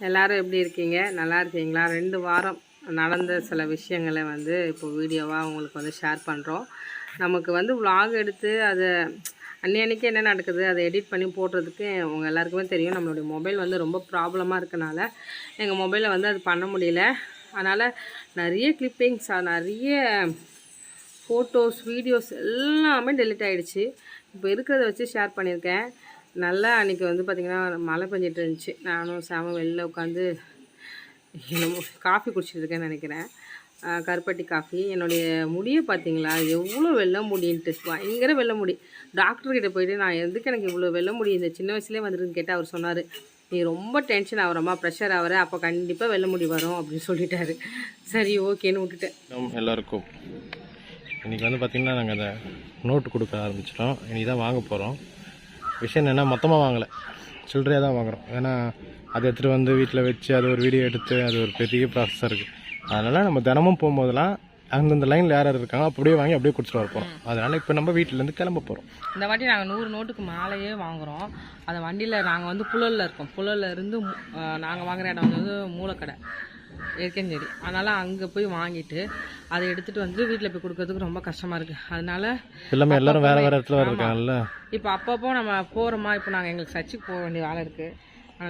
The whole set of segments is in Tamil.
எல்லோரும் எப்படி இருக்கீங்க? நல்லா இருக்கீங்களா? 2 வாரம் நடந்த சில விஷயங்களை இப்போ வீடியோவாக உங்களுக்கு ஷேர் பண்ணுறோம். நமக்கு vlog எடுத்து அதை அன்னைக்கு என்ன நடக்குது அதை எடிட் பண்ணி போடுறதுக்கு உங்கள் எல்லாருக்குமே தெரியும். நம்மளுடைய மொபைல் ரொம்ப ப்ராப்ளமாக இருக்கனால எங்கள் மொபைலில் அது பண்ண முடியல. அதனால் நிறைய கிளிப்பிங்ஸ், நிறைய ஃபோட்டோஸ், வீடியோஸ் எல்லாமே டெலிட் ஆகிடுச்சு. இப்போ இருக்கிறத வச்சு ஷேர் பண்ணியிருக்கேன். நல்லா அன்றைக்கி பார்த்திங்கன்னா மழை பெஞ்சிட்டு இருந்துச்சு. நானும் சாமும் வெளில உட்காந்து என்னமோ காஃபி குடிச்சிட்ருக்கேன்னு நினைக்கிறேன். கருப்பட்டி காஃபி. என்னுடைய முடியை பார்த்திங்களா எவ்வளோ வெள்ளை முடின்ட்டு, பயங்கர வெள்ளை முடி. டாக்டர்கிட்ட போயிட்டு நான் எதுக்கு எனக்கு இவ்வளோ வெள்ளை முடி இந்த சின்ன வயசுலேயே வந்துருக்குன்னு கேட்டால் அவர் சொன்னார், நீ ரொம்ப டென்ஷன் ஆகிறம்மா, ப்ரெஷர் ஆகிற, அப்போ கண்டிப்பாக வெள்ளை முடி வரும் அப்படின்னு சொல்லிட்டாரு. சரி ஓகேன்னு விட்டுட்டேன். எல்லாருக்கும் இன்றைக்கி பார்த்திங்கன்னா நாங்கள் அந்த நோட்டு கொடுக்க ஆரம்பிச்சிட்டோம். இன்றைக்கி தான் வாங்க போகிறோம். விஷயம் என்னென்னா மொத்தமாக வாங்கலை, சில்லறையாக தான் வாங்குகிறோம். ஏன்னா அதை எடுத்துகிட்டு வீட்டில் வச்சு அதை ஒரு வீடியோ எடுத்து அது ஒரு பெரிய ப்ராசஸாக இருக்குது. அதனால் நம்ம தினமும் போகும்போதெல்லாம் அந்தந்த லைனில் யார் இருக்காங்க அப்படியே வாங்கி அப்படியே குடிச்சிட்டு வர போகிறோம். அதனால் இப்போ நம்ம வீட்டிலேருந்து கிளம்ப போகிறோம். இந்த வாட்டி நாங்கள் 100 நோட்டுக்கு மேலேயே வாங்குகிறோம். அந்த வண்டியில் நாங்கள் புழலில் இருக்கோம். புழலில் இருந்து நாங்கள் வாங்குகிற இடம் மூலக்கடை ஏற்கனவே. அதனால் அங்கே போய் வாங்கிட்டு அதை எடுத்துகிட்டு வீட்டில் போய் கொடுக்கறதுக்கு ரொம்ப கஷ்டமாக இருக்குது. அதனால் எல்லாமே எல்லோரும் வேறு வேறு இடத்துல இருக்காங்கல்ல. இப்போ அப்பப்போ நம்ம போகிறோமா, இப்போ நாங்கள் எங்களுக்கு சர்ச்சுக்கு போக வேண்டிய வேலை இருக்குது,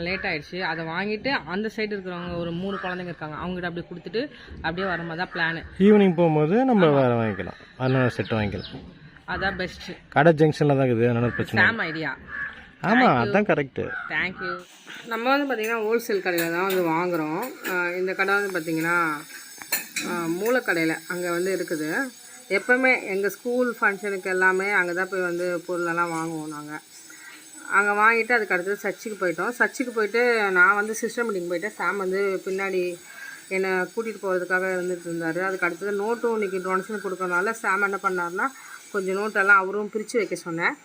லேட் ஆகிடுச்சு. அதை வாங்கிட்டு அந்த சைடு இருக்கிறவங்க ஒரு 3 குழந்தைங்க இருக்காங்க, அவங்ககிட்ட அப்படியே கொடுத்துட்டு அப்படியே வர மாதிரி தான் பிளானு. ஈவினிங் போகும்போது நம்ம வேறு வாங்கிக்கலாம், அதனால செட்டு வாங்கிக்கலாம். அதான் பெஸ்ட்டு. கடை ஜங்ஷனில் தான் இருக்குது, அதனால பிரச்சனை. சாம் ஐடியா. ஆமாம், அதுதான் கரெக்டு. தேங்க்யூ. நம்ம பார்த்திங்கன்னா ஹோல்சேல் கடையில் தான் வாங்குகிறோம். இந்த கடை பார்த்திங்கன்னா மூலக்கடையில் அங்கே இருக்குது. எப்போவுமே எங்கள் ஸ்கூல் ஃபங்க்ஷனுக்கு எல்லாமே அங்கே தான் போய் பொருளெல்லாம் வாங்குவோம். நாங்கள் அங்கே வாங்கிட்டு அதுக்கு அடுத்தது சர்ச்சுக்கு போயிட்டோம். சர்ச்சுக்கு போயிட்டு நான் சிஸ்டர் மீட்டிங் போயிட்டேன். சாம் பின்னாடி என்னை கூட்டிகிட்டு போகிறதுக்காக இருந்துட்டு இருந்தார். அதுக்கு அடுத்தது நோட்டும் இன்றைக்கி டொனேஷன் கொடுக்கறனால சாம் என்ன பண்ணார்னா கொஞ்சம் நோட்டெல்லாம் அவரும் பிரித்து வைக்க சொன்னேன்.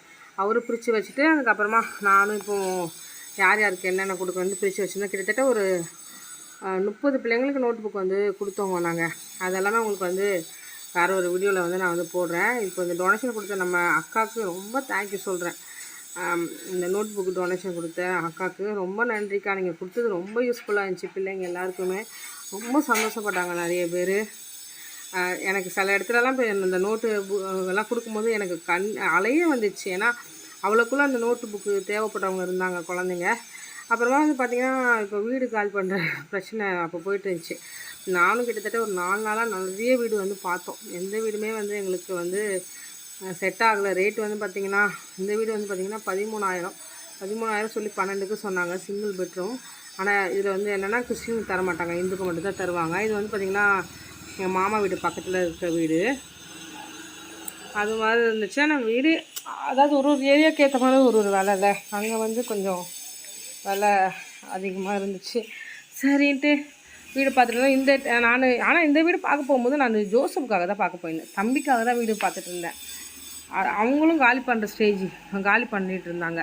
அவரும் பிரித்து வச்சுட்டு அதுக்கப்புறமா நானும் இப்போது யார் யாருக்கு என்னென்ன கொடுக்க பிரித்து வச்சுருந்தோம். கிட்டத்தட்ட ஒரு 30 பிள்ளைங்களுக்கு நோட் புக் கொடுத்தோங்க நாங்கள். அதெல்லாமே உங்களுக்கு வேறு ஒரு வீடியோவில் நான் போடுறேன். இப்போ இந்த டொனேஷன் கொடுத்த நம்ம அக்காவுக்கு ரொம்ப தேங்க்யூ சொல்கிறேன். இந்த நோட் புக் டொனேஷன் கொடுத்த அக்காவுக்கு ரொம்ப நன்றிக்கா. நீங்கள் கொடுத்தது ரொம்ப யூஸ்ஃபுல்லாக இருந்துச்சு. பிள்ளைங்க எல்லாருக்குமே ரொம்ப சந்தோஷப்பட்டாங்க நிறைய பேர். எனக்கு சில இடத்துலலாம் இப்போ இந்த நோட்டு எல்லாம் கொடுக்கும்போது எனக்கு அலையே வந்துச்சு. ஏன்னா அவ்வளோக்குள்ளே அந்த நோட்டு புக்கு தேவைப்பட்டவங்க இருந்தாங்க குழந்தைங்க. அப்புறமா பார்த்திங்கன்னா இப்போ வீடு கால் பண்ணுற பிரச்சனை அப்போ போயிட்டு இருந்துச்சு. நானும் கிட்டத்தட்ட ஒரு 4 நாளாக நிறைய வீடு பார்த்தோம். எந்த வீடுமே எங்களுக்கு செட் ஆகலை. ரேட்டு பார்த்திங்கன்னா இந்த வீடு பார்த்திங்கன்னா 13,000 சொல்லி 12க்கு சொன்னாங்க, சிங்கிள் பெட்ரூம். ஆனால் இதில் என்னென்னா கிறிஸ்டின் தர மாட்டாங்க, இந்துக்கு மட்டும் தான் தருவாங்க. இது பார்த்திங்கன்னா எங்கள் மாமா வீடு பக்கத்தில் இருக்கிற வீடு அது மாதிரி இருந்துச்சு. ஆனால் வீடு அதாவது ஒரு ஏரியாவுக்கு ஏற்ற மாதிரி ஒரு விலை இல்லை. அங்கே கொஞ்சம் விலை அதிகமாக இருந்துச்சு. சரின்ட்டு வீடு பார்த்துட்டு இந்த ஆனால் இந்த வீடு பார்க்க போகும்போது நான் ஜோசப்புக்காக தான் பார்க்க போயிருந்தேன். தம்பிக்காக தான் வீடு பார்த்துட்டு இருந்தேன். அவங்களும் காலி பண்ணுற ஸ்டேஜ் காலி பண்ணிகிட்டு இருந்தாங்க.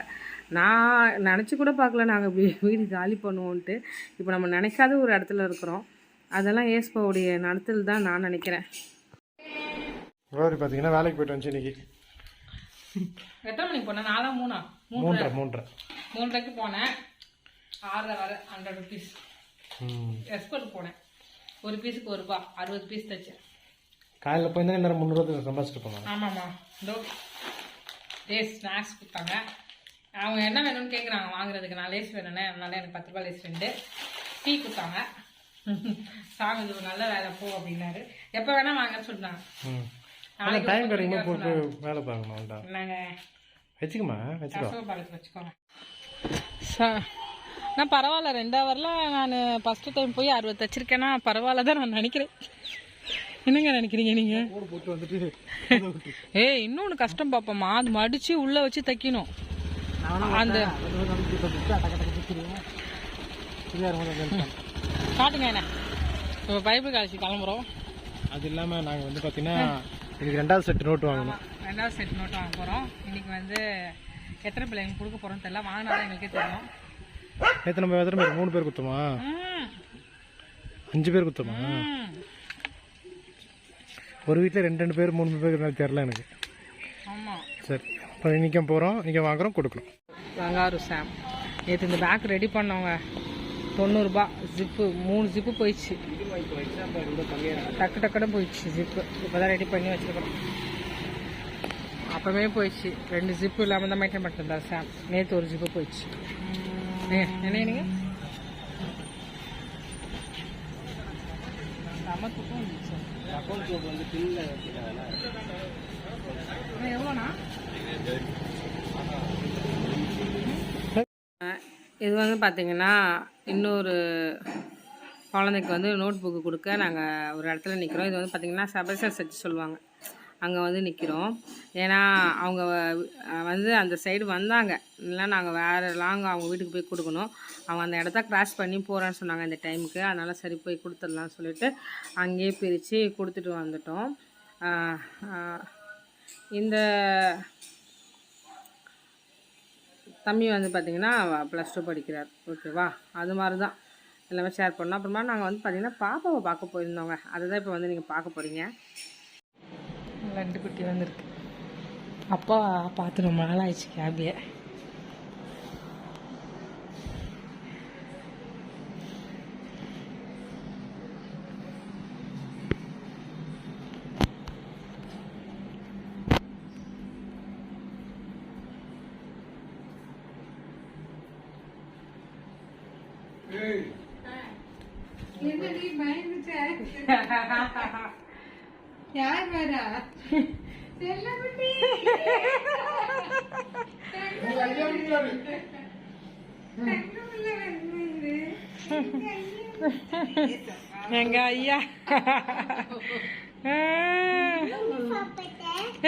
நான் நினச்சி கூட பார்க்கல நாங்கள் இப்படி வீடு காலி பண்ணுவோன்ட்டு. இப்போ நம்ம நினைக்காத ஒரு இடத்துல இருக்கிறோம். அதெல்லாம் ஏஸ்பாவுடைய நடத்தல் தான் நான் நினைக்கிறேன். பார்த்தீங்கன்னா வேலைக்கு போய்ட்டு வந்துச்சு இன்றைக்கி. எத்தனை மணிக்கு போனேன்? 3:30க்கு போனேன். 6:30 வர 100 ருபீஸ் எக்ஸ்போர்ட் போனேன். ஒரு பீஸுக்கு ₹1, 60 பீஸ் தைச்சேன். காலையில் போயிருந்தா இன்னும் 300 சம்பாதிச்சுட்டு போனாங்க. ஆமாம்மா. லேஸ் ஸ்நாக்ஸ் கொடுத்தாங்க. அவங்க என்ன வேணும்னு கேட்குறாங்க வாங்குறதுக்கு. நான் லேஸ் வேணும்னே, அதனால எனக்கு ₹10 லேஸ் 2 டீ கொடுத்தாங்க. சாமி இது ஒரு நல்ல வேலை போ அப்படின்னாரு. எப்போ வேணால் வாங்கன்னு சொன்னாங்க. நாளைக்கு டைம் கிடைக்குமா போட்டு வேலை பார்க்கணும். நாங்கள் வச்சுக்கோமா வச்சுக்கோங்க. நான் பரவாயில்ல, 2 ஹவரில் நான் ஃபஸ்ட்டு டைம் போய் 60 தைச்சிருக்கேன்னா பரவாயில்ல தான் நான் நினைக்கிறேன். என்னங்க நினைக்கிறீங்க நீங்கள்? இன்னொன்று கஷ்டம் பார்ப்போம்மா, அது மடித்து உள்ளே வச்சு தைக்கணும். அந்த காட்டுங்க என்ன இப்போ பைபிள் காலேஜ் கிளம்புறோம். அது இல்லாமல் நாங்கள் பார்த்தீங்கன்னா இன்றைக்கி 2வது செட் நோட்டு வாங்கணும். 2வது செட் நோட்டு வாங்க போகிறோம். இன்றைக்கி எத்தனை பிள்ளைங்க கொடுக்க போகிறோம் தெரியல, வாங்கினாலும் எங்களுக்கே தெரியும். நேற்று நம்ம எத்தனை பேர்? 3 பேர் கொடுத்தோமா? 5 பேர் கொடுத்தோமா? ஒரு வீட்டில் 2 பேர் 3 பேர் தெரில எனக்கு. ஆமாம். சரி, இப்போ இன்றைக்கி போகிறோம், இன்றைக்கி வாங்குகிறோம், கொடுக்கணும். வெங்காரு சாம் நேற்று இந்த பேக் ரெடி பண்ணவங்க 90 ஜிப்பு 3 ஜிப்பு போயிடுச்சு. டக்கு டக்குன்னு போயிடுச்சு ஜிப்பு. இப்போ தான் ரெடி பண்ணி வச்சுருக்கிறோம். அப்போவே போயிடுச்சு. 2 ஜிப்பு இல்லாமல் தான் மெயின்டைன் பண்ணிட்டு சாம். நேற்று ஒரு ஜிப்பு போயிடுச்சு. என்ன நீங்கள் சமத்துக்கும் வந்துச்சு. எவ்வளோண்ணா? இது வந்து பார்த்திங்கன்னா இன்னொரு குழந்தைக்கு வந்து நோட் புக்கு கொடுக்க நாங்கள் ஒரு இடத்துல நிற்கிறோம். இது வந்து பார்த்திங்கன்னா சபரிசன் சர்ச் சொல்லுவாங்க, அங்கே வந்து நிற்கிறோம். ஏன்னா அவங்க வந்து அந்த சைடு வந்தாங்க, இல்லை நாங்கள் வேறு லாங் அவங்க வீட்டுக்கு போய் கொடுக்கணும். அவங்க அந்த இடத்த கிராஸ் பண்ணி போகிறேன்னு சொன்னாங்க இந்த டைமுக்கு. அதனால் சரி போய் கொடுத்துடலான்னு சொல்லிட்டு அங்கேயே பிரித்து கொடுத்துட்டு வந்துட்டோம். இந்த தம்பி வந்து பார்த்திங்கன்னா +2 படிக்கிறார். ஓகேவா, அது மாதிரி தான் எல்லாமே ஷேர் பண்ணோம். அப்புறமா நாங்கள் வந்து பார்த்திங்கன்னா பாப்பாவை பார்க்க போயிருந்தோங்க. அதுதான் இப்போ வந்து நீங்கள் பார்க்க போகிறீங்க. லட்டு குட்டி வந்துருக்கு. அப்பா பார்த்து ரொம்ப நாள் ஆயிடுச்சு கேபியை. யார் வரா? எங்க ஐயா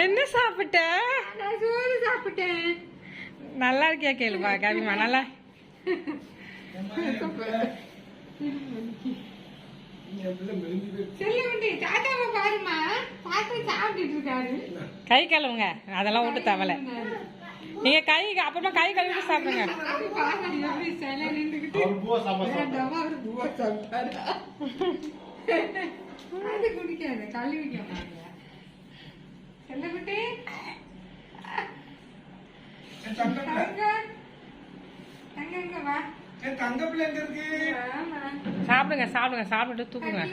என்ன சாப்பிட்ட? சோறு சாப்பிட்டேன். நல்லா இருக்கியா கேளுப்பா கேபிமா. நல்லா தாத்தாவை பாருமா, பார்த்து சாப்பிட்டுட்டு இருக்காரு. கை கழுவுங்க, அதெல்லாம் விட்டு தவலை. நீங்க கை அப்புறமா கை கழுவிட்டு சாப்பிடுங்க. அது குடிக்காது, கழுவிக்க மாட்டேன். செல்லக்குட்டி தங்க வா. சாப்பிடுங்க சாப்பிடுங்க, சாப்பிட்டு தூக்குங்க.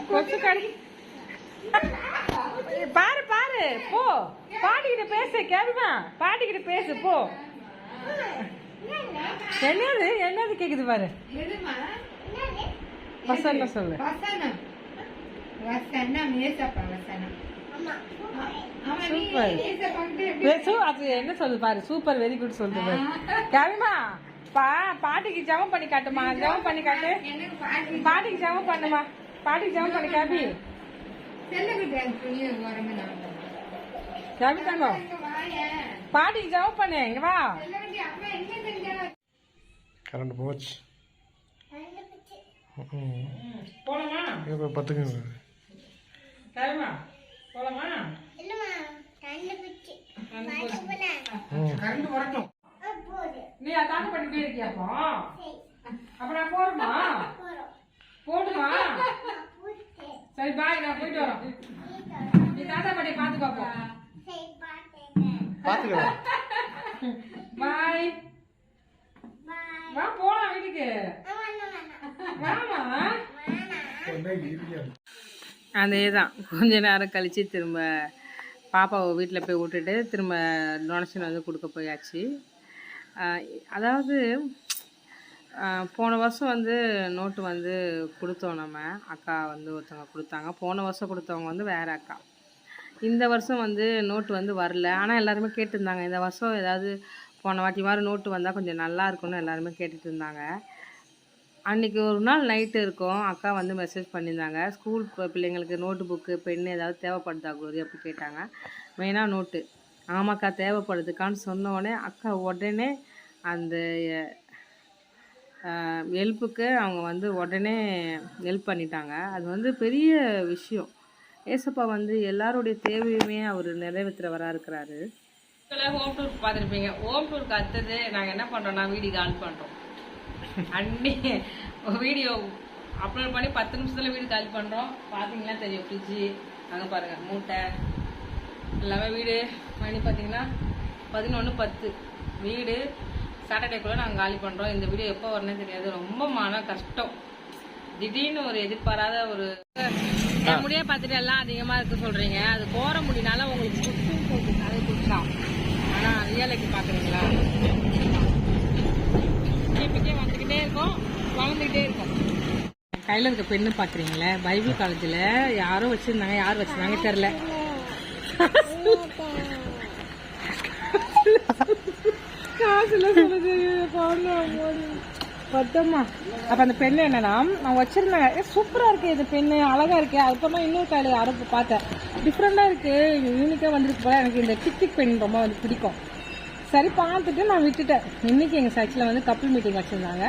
கொசு கடி. பாரு பாரு, போ பாட்டிக்கிட்ட பேசு கேபிமா, பாட்டிக்கிட்ட பேசு போ. என்னது என்னது கேக்குது பாரு. வசனம் சொல்லு. வசனம் வசனம் ஏசப்பா வசனம். சூப்பர். அது என்ன சொல்லு பாரு. சூப்பர், வெரி குட் சொல்லுது பாரு. கேபிமா பாட்டிக்கு ஜெபம் பண்ணி காட்டுமா. ஜெபம் பண்ணி காட்டு. பாட்டிக்கு ஜெபம் பண்ணுமா. பாட்டிக்கு ஜெபம் பண்ணி கேபி. கேபி தாங்க பாட்டிக்கு ஜெபம் பண்ணு. இங்க வா. கரண்ட் போச்சு. போலாமா? பத்துக்குங்க கேபிமா போலாமா? கரண்ட் வரட்டும். நீ தாண்டி பண்ணிட்டே இருக்கியாப்பா? அப்ப நான் போறோமா? போடுமா? சரி பாய், நான் போயிட்டு வரோம். நீ தாத்தா பாட்டி பாத்துக்கோப்பா. பாத்துக்கலாம். பாய். வா போலாம் வீட்டுக்கு. வாமா. அதே தான். கொஞ்ச நேரம் கழித்து திரும்ப பாப்பாவை வீட்டில் போய் விட்டுட்டு திரும்ப டொனேஷன் வந்து கொடுக்க போயாச்சு. அதாவது போன வருஷம் வந்து நோட்டு வந்து கொடுத்தோம். நம்ம அக்கா வந்து ஒருத்தவங்க கொடுத்தாங்க. போன வருஷம் கொடுத்தவங்க வந்து வேறு அக்கா. இந்த வருஷம் வந்து நோட்டு வந்து வரல. ஆனால் எல்லாருமே கேட்டுருந்தாங்க, இந்த வருஷம் ஏதாவது போன வாட்டி மாதிரி நோட்டு வந்தால் கொஞ்சம் நல்லா இருக்கும்னு எல்லாருமே கேட்டுட்டு இருந்தாங்க. அன்றைக்கி ஒரு நாள் நைட்டு இருக்கும், அக்கா வந்து மெசேஜ் பண்ணியிருந்தாங்க. ஸ்கூல் பிள்ளைங்களுக்கு நோட்டு புக்கு பென் ஏதாவது தேவைப்படுதா குளோரி அப்படி கேட்டாங்க. மெயினாக நோட்டு. ஆமாக்கா தேவைப்படுதுக்கான்னு சொன்னோடனே அக்கா உடனே அந்த ஹெல்ப்புக்கு அவங்க வந்து உடனே ஹெல்ப் பண்ணிட்டாங்க. அது வந்து பெரிய விஷயம். ஏசப்பா வந்து எல்லாருடைய தேவையுமே அவர் நிறைவேற்றுறவராக இருக்கிறாரு. ஹோம் டூர் பார்த்துருப்பீங்க. ஹோம் டூருக்கு அடுத்தது நாங்கள் என்ன பண்ணுறோம்னா வீடியோ கால் பண்ணுறோம். அன்னி வீடியோ அப்லோட் பண்ணி 10 நிமிஷத்தில் வீடு காலி பண்ணுறோம். பார்த்தீங்கன்னா தெரியும் ஃப்ரிட்ஜு அங்கே பாருங்கள் மூட்டை எல்லாமே. வீடு மணி பார்த்தீங்கன்னா 11:10. வீடு சாட்டர்டேக்குள்ளே நாங்கள் காலி பண்ணுறோம். இந்த வீடியோ எப்போ வரணும்னு தெரியாது. ரொம்ப மன கஷ்டம். திடீர்னு ஒரு எதிர்பாராத ஒரு முடியே பார்த்துட்டு எல்லாம் அதிகமாக இருக்குது சொல்கிறீங்க. அது போகிற முடினால உங்களுக்கு குத்துன்னு சொல்லுங்க. அது குடுக்கலாம். ஆனால் ரியலைக்கு பார்க்குறீங்களா இப்போக்கே வந்துக்கிட்டே இருக்கோம், வளர்ந்துக்கிட்டே இருக்கும். கையில் இருக்க பெண்ணு பார்க்குறீங்களே, பைபிள் காலேஜில் யாரோ வச்சுருந்தாங்க. யார் வச்சுருந்தாங்க தெரில. காசுல பத்தம்மா. அப்போ அந்த பெண்ணு என்னன்னா நான் வச்சிருந்தேன். சூப்பராக இருக்கு இது பெண்ணு, அழகா இருக்கு. அதுக்கப்புறமா இன்னொரு கையில் யாரோ பார்த்தேன், டிஃப்ரெண்டாக இருக்கு, யூனிக்காக வந்துருக்கு போல. எனக்கு இந்த டிக் பெண் ரொம்ப வந்து பிடிக்கும். சரி பார்த்துட்டு நான் விட்டுட்டேன். இன்னைக்கு எங்கள் சர்ச்சில் வந்து கப்பிள் மீட்டிங் வச்சுருந்தாங்க.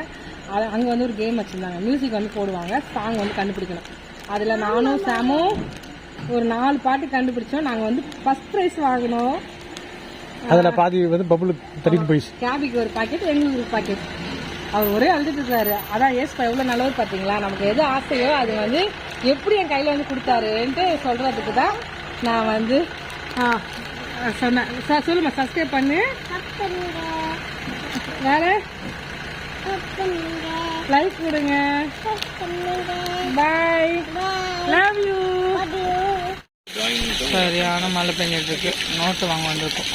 அங்கே வந்து ஒரு கேம் வச்சுருந்தாங்க. மியூசிக் வந்து போடுவாங்க, சாங் வந்து கண்டுபிடிக்கணும். அதில் நானும் சாமும் ஒரு 4 பாட்டு கண்டுபிடிச்சோம். நாங்கள் வந்து ஃபர்ஸ்ட் ப்ரைஸ் வாங்கினோம். அதில் பாதி வந்து பபுள் தட்டிட்டு போயிடுச்சு. கேபிக்கு ஒரு பாக்கெட், எங்களுக்கு ஒரு பாக்கெட். அவர் ஒரே அழுதுட்டு இருக்காரு. அதான் ஏஸ்பா எவ்வளோ நல்லவர் பார்த்தீங்களா. நமக்கு எது ஆசையோ அது வந்து எப்படி என் கையில் வந்து கொடுத்தாருன்ட்டு சொல்கிறதுக்கு தான் நான் வந்து சொன்னேன். சார் சொல்லுமா, சப்ஸ்கிரைப் பண்ணு, வேற லைக் கொடுங்க, பாய், லவ் யூ. சரியான மழை பெஞ்சிட்டு இருக்கு. நோட்டு வாங்க வந்திருக்கோம்.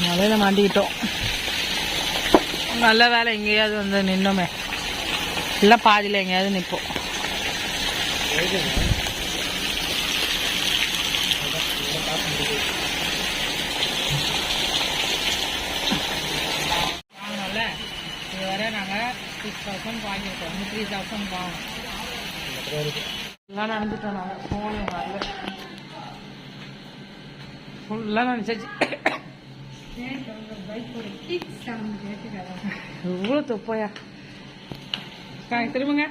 மழையில மாட்டிக்கிட்டோம். நல்ல வேலை எங்கேயாவது வந்து நின்னோமே. இல்லை பாதியில் எங்கேயாவது நிற்போம். வாங்கணும்ல, இது வரை நாங்கள் 6,000 வாங்கியிருக்கோம். 3,000 வாங்கணும். எல்லாம் நடந்துட்டோம். நாங்கள் ஃபோனு வரல, ஃபுல்லாக நினச்சாச்சு. எவ்வளோ தொப்பையா திரும்புங்க.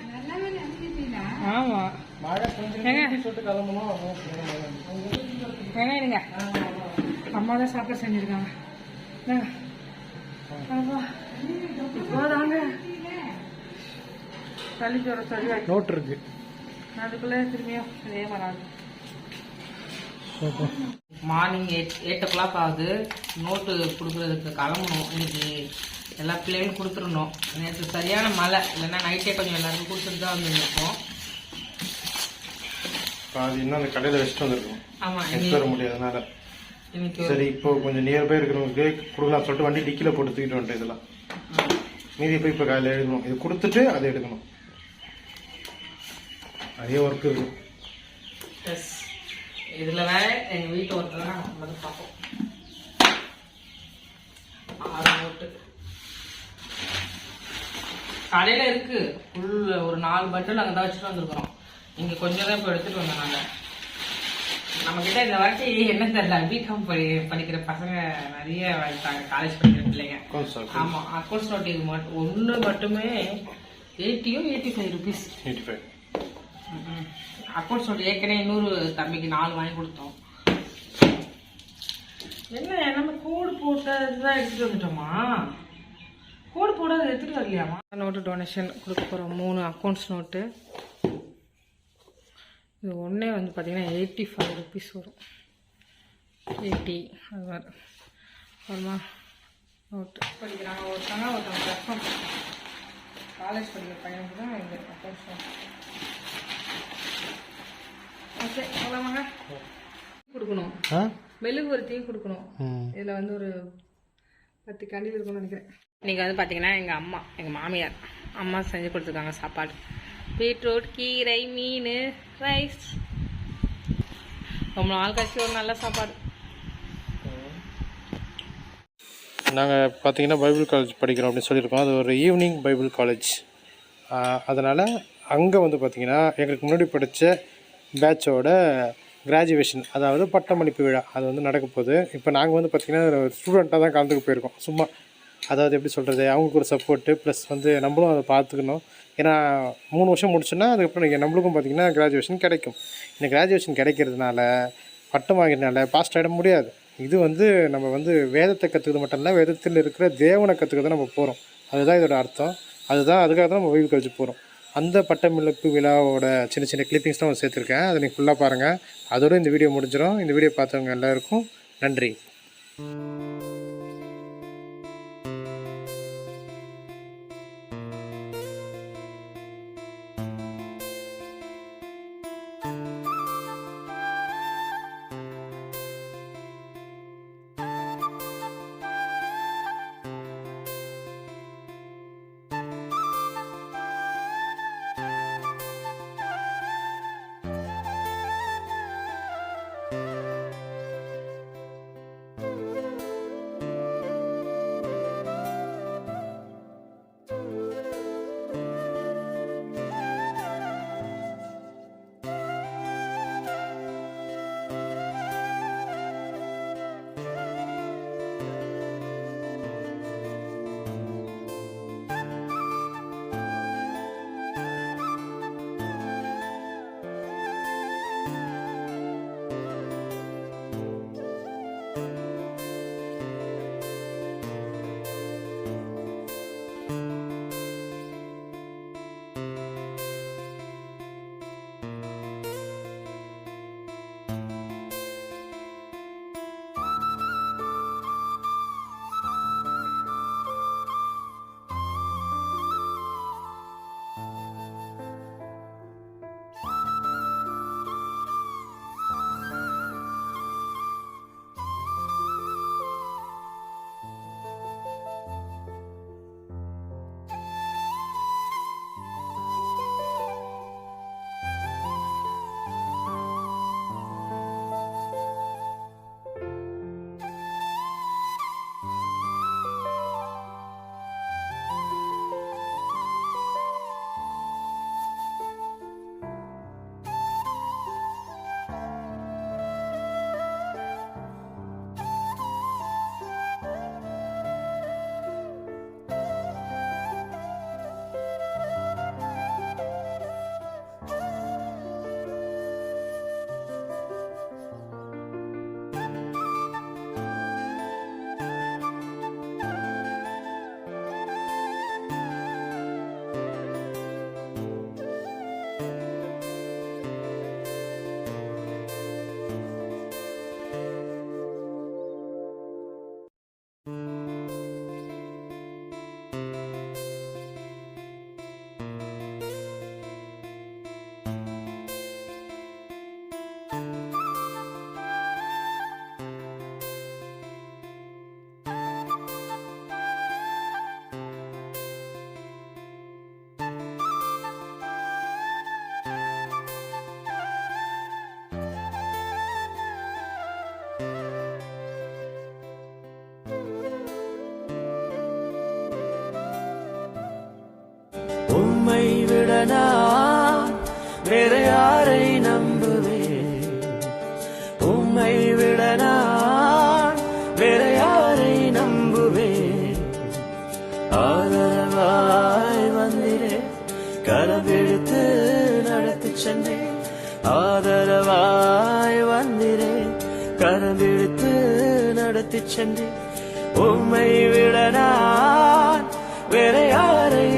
ஆமா இருங்க, அம்மா தான் சாப்பாடு செஞ்சிருக்காங்க. தள்ளிக்கு வர சொல்லி நோட் இருக்கு. அதுக்குள்ளே திரும்பியும் இதே வராது. மார்னிங் 8 o'clock ஆகுது. நோட்டு கொடுக்குறதுக்கு கிளம்பணும். இன்னைக்கு எல்லா பிள்ளைகளும் கொடுத்துருந்தோம். நேற்று சரியான மழை, இல்லைன்னா நைட்டே கொஞ்சம் எல்லாருக்கும் கொடுத்துட்டு தான் வந்துருக்கோம். அது இன்னும் அந்த கடையில் வச்சுட்டு வந்துருக்கோம். ஆமாம், எடுத்து வர முடியாதனால இன்னைக்கு சரி இப்போ கொஞ்சம் நியர்பை இருக்கிறவங்களுக்கு கொடுக்கலாம் சொல்லிட்டு வண்டி டிக்கில போட்டு தூக்கிட்டு வந்துட்டு இதெல்லாம் மீதி போய் இப்போ காலையில் எழுதணும். இது கொடுத்துட்டு அதை எடுக்கணும். நிறைய ஒர்க் இருக்கு. எஸ், இதில் வேற எங்கள் வீட்டு ஒருத்தர் தான் வந்து பார்ப்போம். 6 நோட்டு கடையில் இருக்கு. ஃபுல் ஒரு 4 பட்டில் நாங்கள் தான் வச்சுட்டு வந்துருக்குறோம். இங்கே கொஞ்சம் தான் இப்போ எடுத்துகிட்டு வந்தோம். நாங்கள் நம்மக்கிட்ட இந்த வாட்டி என்ன தெரியல, பிகாம் படிக்கிற பசங்க நிறைய வாங்கிட்டாங்க, காலேஜ் படிக்கிற பிள்ளைங்க. ஆமாம், அக்கௌண்ட்ஸ் நோட் இது மட்டும் ஒன்று மட்டுமே 85 rupees. 85. அக்கௌண்ட்ஸ் நோட் ஏற்கனவே இன்னொரு தம்பிக்கு 4 வாங்கி கொடுத்தோம். என்ன நம்ம கோடு போட்டதுதான் எடுத்துட்டு வந்துட்டோமா? கோடு போடாத எடுத்துட்டு வரலையாமா? நோட்டு டொனேஷன் கொடுக்க போகிறோம். 3 அக்கௌண்ட்ஸ் நோட்டு. இது ஒன்றே வந்து பார்த்தீங்கன்னா 85 rupees வரும். 80 அது மாதிரி அப்புறமா நோட்டு படிக்கிறாங்க ஒருத்தவங்க கஷ்டம். காலேஜ் படிக்கிற பையனுக்கு தான் இந்த அக்கௌண்ட்ஸ் நோட். ஓகே, அவ்வளோவாங்க. கொடுக்கணும், மெழுகு ஒரு டீ கொடுக்கணும். இதில் வந்து ஒரு 10 கேண்டில் இருக்கும்னு நினைக்கிறேன். இன்றைக்கி வந்து பார்த்தீங்கன்னா எங்கள் மாமியார் அம்மா செஞ்சு கொடுத்துருக்காங்க சாப்பாடு. பீட்ரூட், கீரை, மீன், ரைஸ். ரொம்ப நாள் கழிச்சு ஒரு நல்ல சாப்பாடு. நாங்கள் பார்த்தீங்கன்னா பைபிள் காலேஜ் படிக்கிறோம் அப்படின்னு சொல்லியிருக்கோம். அது ஒரு ஈவினிங் பைபிள் காலேஜ். அதனால் அங்கே வந்து பார்த்திங்கன்னா எங்களுக்கு முன்னாடி படித்த பேட்சோட கிராஜுவேஷன், அதாவது பட்டமளிப்பு விழா, அது வந்து நடக்க போகுது. இப்போ நாங்கள் வந்து பார்த்திங்கன்னா ஸ்டூடெண்ட்டாக தான் கலந்துக்கு போயிருக்கோம். சும்மா அதாவது எப்படி சொல்கிறது, அவங்களுக்கு ஒரு சப்போர்ட்டு ப்ளஸ் வந்து நம்மளும் அதை பார்த்துக்கணும். ஏன்னா 3 வருஷம் முடிச்சோன்னா அதுக்கப்புறம் நம்மளுக்கும் பார்த்திங்கன்னா கிராஜுவேஷன் கிடைக்கும். இந்த கிராஜுவேஷன் கிடைக்கிறதுனால பட்டம் வாங்கினால பாஸ்ட் ஆகிட முடியாது. இது வந்து நம்ம வந்து வேதத்தை கற்றுக்கிறது மட்டும் இல்லை, வேதத்தில் இருக்கிற தேவனை கற்றுக்க தான் நம்ம போகிறோம். அதுதான் இதோட அர்த்தம். அதுக்காக தான் நம்ம பைபிள் காலேஜ் போகிறோம். அந்த பட்டமிழப்பு விழாவோட சின்ன சின்ன கிளிப்பிங்ஸ் தான் சேர்த்துருக்கேன். அதை நீங்கள் ஃபுல்லாக பாருங்கள். அதோடு இந்த வீடியோ முடிஞ்சிடும். இந்த வீடியோ பார்த்தவங்க எல்லாருக்கும் நன்றி. உம்மை விட நான் வேற யாரை நம்புவேன்? உம்மை விட நான் வேற யாரை நம்புவேன்? ஆதரவாய் வந்திரே, கரவெடுத்து நடத்தி சென்றேன். ஆதரவாய் வந்திரே, கரவெடுத்து நடத்தி சென்றேன். உம்மை விட நான் வேற யாரை